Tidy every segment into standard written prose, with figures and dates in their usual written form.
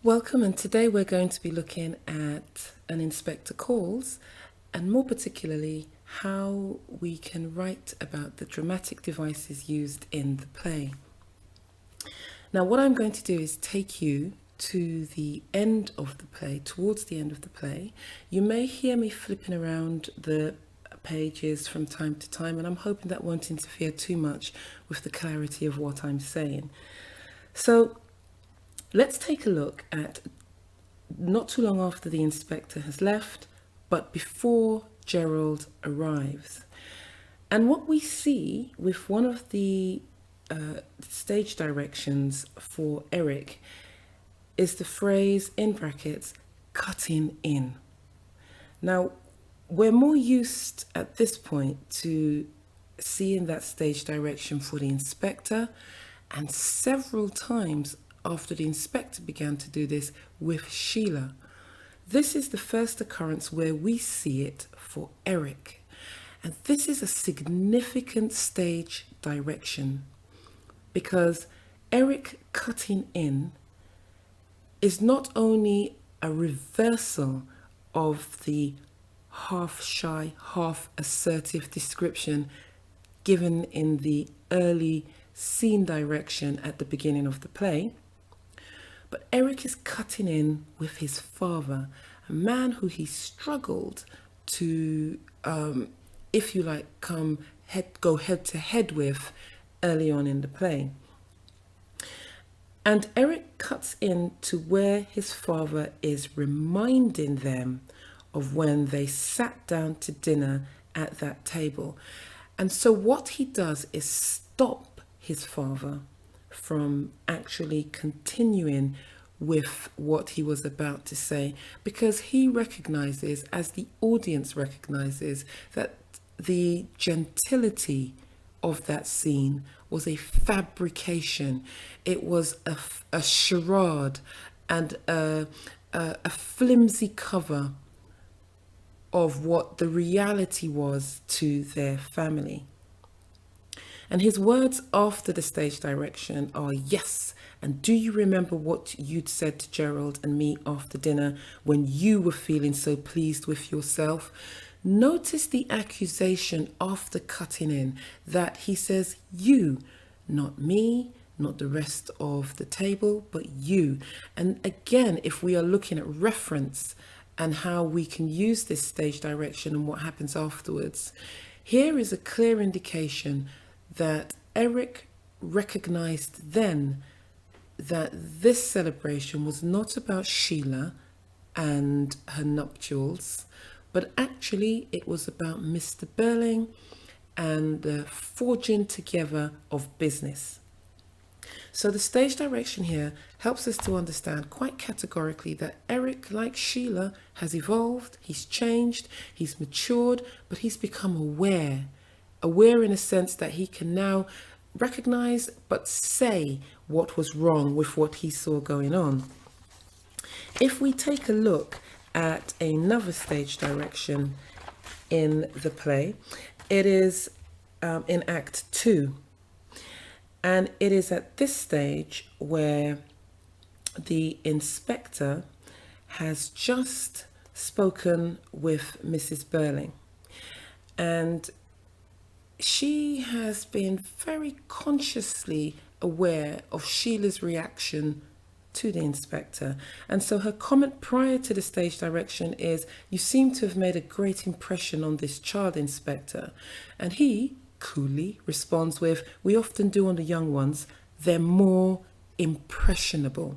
Welcome, and today we're going to be looking at an inspector calls, and more particularly, how we can write about the dramatic devices used in the play. Now, what I'm going to do is take you to the end of the play, towards the end of the play. You may hear me flipping around the pages from time to time, and I'm hoping that won't interfere too much with the clarity of what I'm saying. So, let's take a look at not too long after the inspector has left, but before Gerald arrives. And what we see with one of the stage directions for Eric is the phrase in brackets, cutting in. Now, we're more used at this point to seeing that stage direction for the inspector, and several times after the inspector began to do this with Sheila. This is the first occurrence where we see it for Eric. And this is a significant stage direction because Eric cutting in is not only a reversal of the half shy, half assertive description given in the early scene direction at the beginning of the play, but Eric is cutting in with his father, a man who he struggled to, if you like, go head to head with early on in the play. And Eric cuts in to where his father is reminding them of when they sat down to dinner at that table. And so what he does is stop his father from actually continuing with what he was about to say, because he recognizes, as the audience recognizes, that the gentility of that scene was a fabrication. It was a charade and a flimsy cover of what the reality was to their family. And his words after the stage direction are, yes, and do you remember what you'd said to Gerald and me after dinner when you were feeling so pleased with yourself? Notice the accusation after cutting in that he says you, not me, not the rest of the table, but you. And again, if we are looking at reference and how we can use this stage direction and what happens afterwards, here is a clear indication that Eric recognized then that this celebration was not about Sheila and her nuptials, but actually it was about Mr. Burling and the forging together of business. So the stage direction here helps us to understand quite categorically that Eric, like Sheila, has evolved, he's changed, he's matured, but he's become aware in a sense that he can now recognize but say what was wrong with what he saw going on. If we take a look at another stage direction in the play, it is in Act 2. And it is at this stage where the inspector has just spoken with Mrs. Burling. And she has been very consciously aware of Sheila's reaction to the inspector. And so her comment prior to the stage direction is, you seem to have made a great impression on this child, Inspector. And he coolly responds with, we often do on the young ones, they're more impressionable.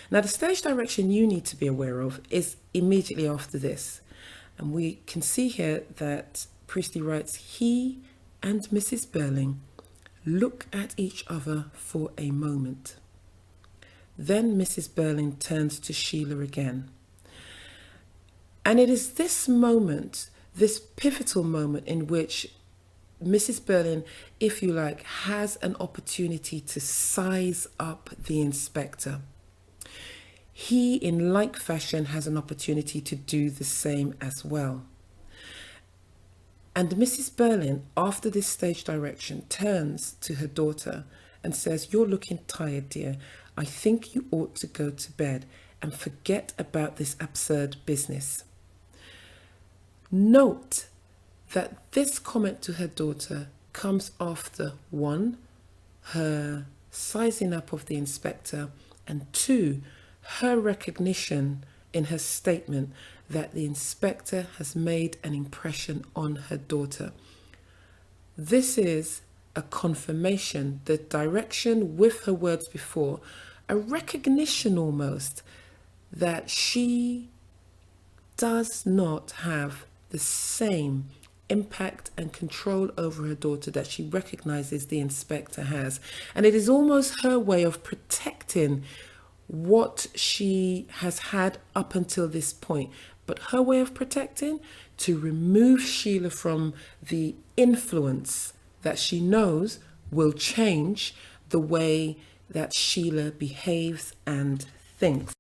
Now the stage direction you need to be aware of is immediately after this. And we can see here that Priestley writes, he and Mrs. Burling look at each other for a moment. Then Mrs. Burling turns to Sheila again. And it is this moment, this pivotal moment in which Mrs. Burling, if you like, has an opportunity to size up the inspector. He, in like fashion, has an opportunity to do the same as well. And Mrs. Burling, after this stage direction, turns to her daughter and says, you're looking tired, dear. I think you ought to go to bed. and forget about this absurd business. Note that this comment to her daughter comes after 1, her sizing up of the inspector, and 2, her recognition in her statement that the inspector has made an impression on her daughter. This is a confirmation, the direction with her words before, a recognition almost that she does not have the same impact and control over her daughter that she recognizes the inspector has. And it is almost her way of protecting what she has had up until this point. But her way of protecting, to remove Sheila from the influence that she knows will change the way that Sheila behaves and thinks.